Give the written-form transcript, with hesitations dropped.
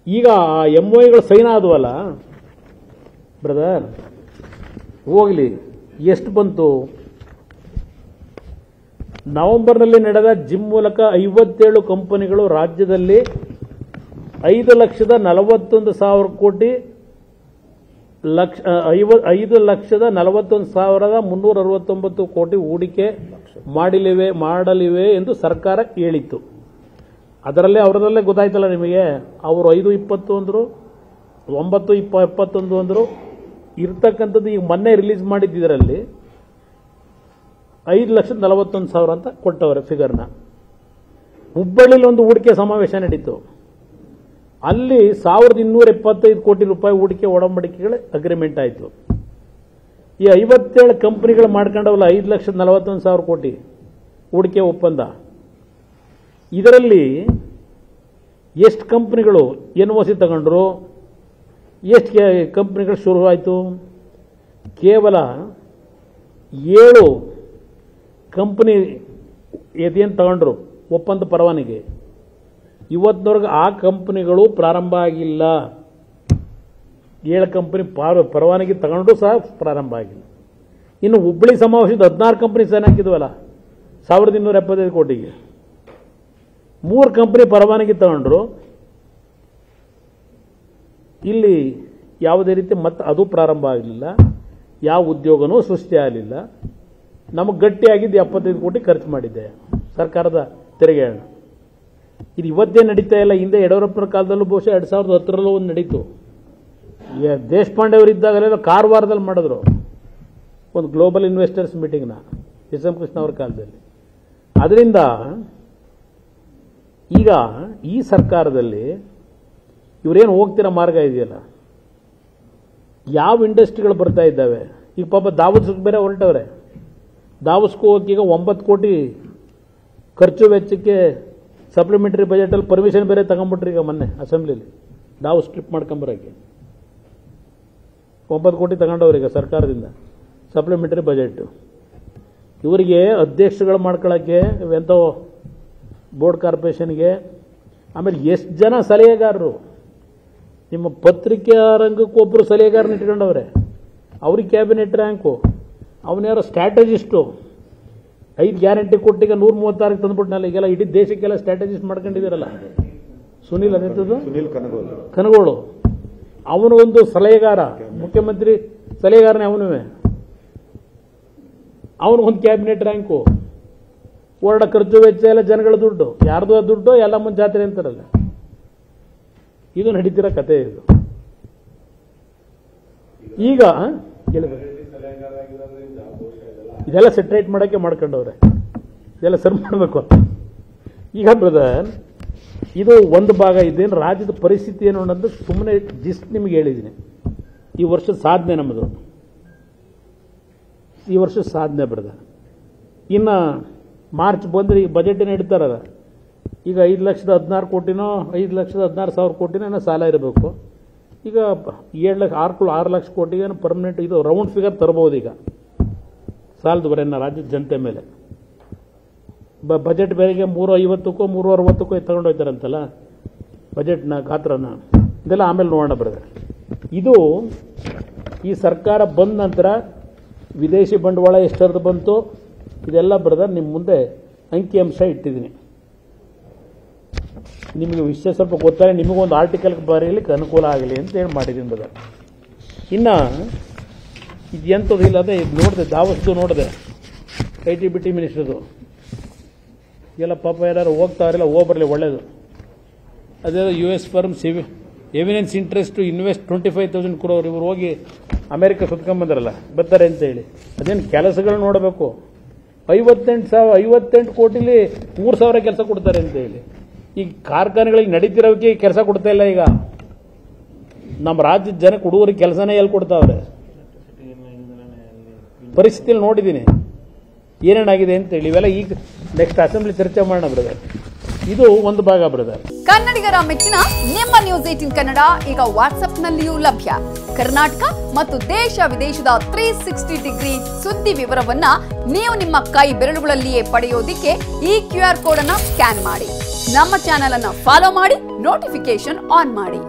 ಈಗ MOUಗಳು sign ಆದವಲ್ಲ brother, ಹೋಗಲಿ, ಎಷ್ಟು ಬಂತು? ನವೆಂಬರ್ನಲ್ಲಿ ನಡೆದ ಜಿಮ್ ಮೂಲಕ 57 ಕಂಪನಿಗಳು ರಾಜ್ಯದಲ್ಲಿ 5,41,000 ಕೋಟಿ 5,41,369 ಕೋಟಿ ಹೂಡಿಕೆ ಮಾಡಲಿವೆ ಎಂದು ಸರ್ಕಾರ ಹೇಳಿತ್ತು. ಅವರದಲ್ಲೇ ಗೊತ್ತಾಯ್ತಲ್ಲ ನಿಮಗೆ. ಅವರು 5,20 ಅಂದರು, 9,71 ಅಂದರು. ಇರ್ತಕ್ಕಂಥದ್ದು ಈಗ ಮೊನ್ನೆ ರಿಲೀಸ್ ಮಾಡಿದ್ದರಲ್ಲಿ 5,41,000 ಅಂತ ಕೊಟ್ಟವ್ರೆ ಫಿಗರ್ನ. ಹುಬ್ಬಳ್ಳಿಲಿ ಒಂದು ಹೂಡಿಕೆ ಸಮಾವೇಶ ನಡೀತು. ಅಲ್ಲಿ 1,275 ಕೋಟಿ ರೂಪಾಯಿ ಹೂಡಿಕೆ ಒಡಂಬಡಿಕೆಗಳ ಅಗ್ರಿಮೆಂಟ್ ಆಯಿತು. ಈ 57 ಕಂಪನಿಗಳು ಮಾಡ್ಕೊಂಡವಲ್ಲ 5,41,000 ಕೋಟಿ ಹೂಡಿಕೆ ಒಪ್ಪಂದ. ಇದರಲ್ಲಿ ಎಷ್ಟು ಕಂಪನಿಗಳು NOC ತಗೊಂಡ್ರು, ಎಷ್ಟು ಕಂಪನಿಗಳು ಶುರುವಾಯಿತು? ಕೇವಲ 7 ಕಂಪನಿ ಏನು ತಗೊಂಡ್ರು ಒಪ್ಪಂದ ಪರವಾನಗಿ. ಇವತ್ತಿನವರೆಗೆ ಆ ಕಂಪನಿಗಳು ಪ್ರಾರಂಭ ಆಗಿಲ್ಲ. 7 ಕಂಪನಿ ಪರವಾನಗಿ ತಗೊಂಡ್ರು ಸಹ ಪ್ರಾರಂಭ ಆಗಿಲ್ಲ. ಇನ್ನು ಹುಬ್ಬಳ್ಳಿ ಸಮಾವೇಶದ 16 ಕಂಪನಿ ಸೈನ್ ಹಾಕಿದ್ವಲ್ಲ 1,275 ಕೋಟಿಗೆ. 3 ಕಂಪನಿ ಪರವಾನಗಿ ತಗೊಂಡ್ರು. ಇಲ್ಲಿ ಯಾವುದೇ ರೀತಿ ಮತ್ತೆ ಅದು ಪ್ರಾರಂಭ ಆಗಲಿಲ್ಲ. ಯಾವ ಉದ್ಯೋಗನೂ ಸೃಷ್ಟಿ ಆಗಲಿಲ್ಲ. ನಮಗೆ ಗಟ್ಟಿಯಾಗಿದ್ದು 75 ಕೋಟಿ ಖರ್ಚು ಮಾಡಿದ್ದೆ ಸರ್ಕಾರದ ತೆರಿಗೆ ಹಣ. ಇದು ಇವತ್ತೇ ನಡೀತಾ ಇಲ್ಲ. ಹಿಂದೆ ಯಡಿಯೂರಪ್ಪನ ಕಾಲದಲ್ಲೂ ಬಹುಶಃ 2010ರಲ್ಲೂ ಒಂದು ನಡೀತು. ದೇಶಪಾಂಡೆ ಅವರಿದ್ದಾಗಲೆಲ್ಲ ಕಾರವಾರದಲ್ಲಿ ಮಾಡಿದ್ರು ಒಂದು ಗ್ಲೋಬಲ್ ಇನ್ವೆಸ್ಟರ್ಸ್ ಮೀಟಿಂಗ್ನ, SM ಕೃಷ್ಣ ಅವರ ಕಾಲದಲ್ಲಿ. ಅದರಿಂದ ಈಗ ಈ ಸರ್ಕಾರದಲ್ಲಿ ಇವರೇನು ಹೋಗ್ತಿರೋ ಮಾರ್ಗ ಇದೆಯಲ್ಲ, ಯಾವ ಇಂಡಸ್ಟ್ರಿಗಳು ಬರ್ತಾ ಇದ್ದಾವೆ. ಈಗ ಪಾಪ ದಾವೋಸ್ಗೆ ಬೇರೆ ಹೊರಟವ್ರೆ. ದಾವೋಸ್ಗೂ ಹೋಗಿ ಈಗ 9 ಕೋಟಿ ಖರ್ಚು ವೆಚ್ಚಕ್ಕೆ ಸಪ್ಲಿಮೆಂಟರಿ ಬಜೆಟಲ್ಲಿ ಪರ್ಮಿಷನ್ ಬೇರೆ ತಗೊಂಡ್ಬಿಟ್ರಿ. ಈಗ ಮೊನ್ನೆ ಅಸೆಂಬ್ಲಿಲಿ ದಾವೋಸ್ ಟ್ರಿಪ್ ಮಾಡ್ಕೊಂಬರೋಕ್ಕೆ 9 ಕೋಟಿ ತಗೊಂಡವ್ರೀಗ ಸರ್ಕಾರದಿಂದ ಸಪ್ಲಿಮೆಂಟರಿ ಬಜೆಟ್. ಇವರಿಗೆ ಅಧ್ಯಕ್ಷಗಳು ಮಾಡ್ಕೊಳ್ಳೋಕ್ಕೆ ಎಂಥೋ ಬೋರ್ಡ್ ಕಾರ್ಪೊರೇಷನ್ಗೆ. ಆಮೇಲೆ ಎಷ್ಟು ಜನ ಸಲಹೆಗಾರರು, ನಿಮ್ಮ ಪತ್ರಿಕಾ ರಂಗಕ್ಕೊಬ್ಬರು ಸಲಹೆಗಾರನ ಇಟ್ಕೊಂಡವ್ರೆ. ಅವ್ರಿಗೆ ಕ್ಯಾಬಿನೆಟ್ ರ್ಯಾಂಕು. ಅವನ್ಯಾರೋ ಸ್ಟ್ರಾಟಜಿಸ್ಟು. 5 ಗ್ಯಾರಂಟಿ ಕೊಟ್ಟಿಗೆ 136 ತಂದುಬಿಟ್ನಲ್ಲ. ಈಗೆಲ್ಲ ಇಡೀ ದೇಶಕ್ಕೆಲ್ಲ ಸ್ಟ್ರಾಟಜಿಸ್ಟ್ ಮಾಡ್ಕೊಂಡಿದ್ದೀರಲ್ಲ. ಸುನೀಲ್ ಕನಗೋಳು ಅವನು ಒಂದು ಸಲಹೆಗಾರ, ಮುಖ್ಯಮಂತ್ರಿ ಸಲಹೆಗಾರನೇ ಅವನುವೇ. ಅವನಿಗೊಂದು ಕ್ಯಾಬಿನೆಟ್ ರ್ಯಾಂಕು. ಓಡಾಡ ಖರ್ಚು ವೆಚ್ಚ ಎಲ್ಲ ಜನಗಳ ದುಡ್ಡು. ಯಾರ್ದು ದುಡ್ಡು ಎಲ್ಲ ಮುಂದೆ ಜಾತ್ರೆ ಅಂತಾರಲ್ಲ, ಇದು ನಡೀತಿರೋ ಕತೆ ಇದು. ಈಗ ಇದೆಲ್ಲ ಸೆಟ್ರೇಟ್ ಮಾಡೋಕ್ಕೆ ಮಾಡ್ಕೊಂಡವ್ರೆ. ಇದೆಲ್ಲ ಸರಿ ಮಾಡಬೇಕು. ಈಗ ಬ್ರದರ್, ಇದು ಒಂದು ಭಾಗ. ಇದೇನು ರಾಜ್ಯದ ಪರಿಸ್ಥಿತಿ ಏನು ಅನ್ನೋದು ಸುಮ್ಮನೆ ಜಿಸ್ಟ್ ನಿಮಗೆ ಹೇಳಿದ್ದೀನಿ. ಈ ವರ್ಷದ ಸಾಧನೆ ನಮ್ಮದು, ಈ ವರ್ಷದ ಸಾಧನೆ ಬ್ರದರ್. ಇನ್ನು ಮಾರ್ಚ್ ಬಂದರೆ ಈಗ ಬಜೆಟ್ ಏನು ಇಡ್ತಾರಲ್ಲ, ಈಗ 5,16,000 ಕೋಟಿನೋ 5,16,000 ಕೋಟಿನೋ ಏನೋ ಸಾಲ ಇರಬೇಕು. ಈಗ 6 ಲಕ್ಷ ಕೋಟಿಗೆ ಪರ್ಮನೆಂಟ್ ಇದು ರೌಂಡ್ ಫಿಗರ್ ತರಬಹುದು. ಈಗ ಸಾಲದ ಬರೆಯನ್ನ ರಾಜ್ಯದ ಜನತೆ ಮೇಲೆ ಬಜೆಟ್ ಬೇರೆಗೆ 350ಕ್ಕೋ 360ಕ್ಕೋ ತಗೊಂಡು ಹೋಗ್ತಾರಂತಲ್ಲ ಬಜೆಟ್ನ ಗಾತ್ರನ. ಇದೆಲ್ಲ ಆಮೇಲೆ ನೋಡೋಣ ಬ್ರದರ್. ಇದು ಈ ಸರ್ಕಾರ ಬಂದ ನಂತರ ವಿದೇಶಿ ಬಂಡವಾಳ ಎಷ್ಟರದ್ದು ಬಂತು ಇದೆಲ್ಲ ಬ್ರದರ್ ನಿಮ್ಮ ಮುಂದೆ ಅಂಕಿಅಂಶ ಇಟ್ಟಿದ್ದೀನಿ. ನಿಮಗೆ ವಿಷಯ ಸ್ವಲ್ಪ ಗೊತ್ತಾಗಿ ನಿಮಗೊಂದು ಆರ್ಟಿಕಲ್ ಬರೆಯಲಿಕ್ಕೆ ಅನುಕೂಲ ಆಗಲಿ ಅಂತ ಹೇಳಿ ಮಾಡಿದ್ದೀನಿ ಬ್ರದರ್. ಇನ್ನು ಇದು ಎಂಥದ್ದು ಇಲ್ಲ ಅದೇ ಇದು ನೋಡಿದೆ, ದಾವಸ್ದು ನೋಡಿದೆ, IT-BT ಮಿನಿಸ್ಟರ್ದು ಎಲ್ಲ ಪಾಪ ಯಾರು ಹೋಗ್ತಾರಿಲ್ಲ, ಹೋಗ್ಬರಲಿ ಒಳ್ಳೇದು. ಅದೇ US firms evidence interest to invest 25,000 crore. ಇವರು ಹೋಗಿ ಅಮೆರಿಕ ಸುತ್ಕೊಂಡ್ಬಂದ್ರಲ್ಲ, ಬರ್ತಾರೆ ಅಂತ ಹೇಳಿ. ಅದೇನು ಕೆಲಸಗಳು ನೋಡಬೇಕು. 58 ಕೋಟಿಲಿ 3,000 ಕೆಲಸ ಕೊಡ್ತಾರೆ ಅಂತ ಹೇಳಿ. ಈಗ ಕಾರ್ಖಾನೆಗಳಿಗೆ ನಡೀತಿರೋಕ್ಕೆ ಕೆಲಸ ಕೊಡ್ತಾ ಇಲ್ಲ. ಈಗ ನಮ್ಮ ರಾಜ್ಯದ ಜನಕ್ಕೆ ಹುಡುಗರಿಗೆ ಕೆಲಸನೇ ಎಲ್ಲಿ ಕೊಡ್ತಾವ್ರೆ. ಪರಿಸ್ಥಿತಿಯಲ್ಲಿ ನೋಡಿದ್ದೀನಿ ಏನೇನಾಗಿದೆ ಅಂತ ಹೇಳಿ. ಇವೆಲ್ಲ ಈಗ ನೆಕ್ಸ್ಟ್ ಅಸೆಂಬ್ಲಿ ಚರ್ಚೆ ಮಾಡೋಣ ಬ್ರದರ್. ಇದು ಒಂದು ಭಾಗ ಬ್ರದರ್. ಕನ್ನಡಿಗರ ಮೆಚ್ಚಿನ ನಿಮ್ಮ ನ್ಯೂಸ್ 18 ಕನ್ನಡ ಈಗ ವಾಟ್ಸ್ಆಪ್ನಲ್ಲಿಯೂ ಲಭ್ಯ. ಕರ್ನಾಟಕ ಮತ್ತು ದೇಶ ವಿದೇಶದ 360 ಡಿಗ್ರಿ ಸುದ್ದಿ ವಿವರವನ್ನ ನೀವು ನಿಮ್ಮ ಕೈ ಬೆರಳುಗಳಲ್ಲಿಯೇ ಪಡೆಯೋದಿಕ್ಕೆ ಈ QR ಕೋಡ್ ಅನ್ನು ಸ್ಕ್ಯಾನ್ ಮಾಡಿ. ನಮ್ಮ ಚಾನೆಲ್ ಅನ್ನು ಫಾಲೋ ಮಾಡಿ, ನೋಟಿಫಿಕೇಶನ್ ಆನ್ ಮಾಡಿ.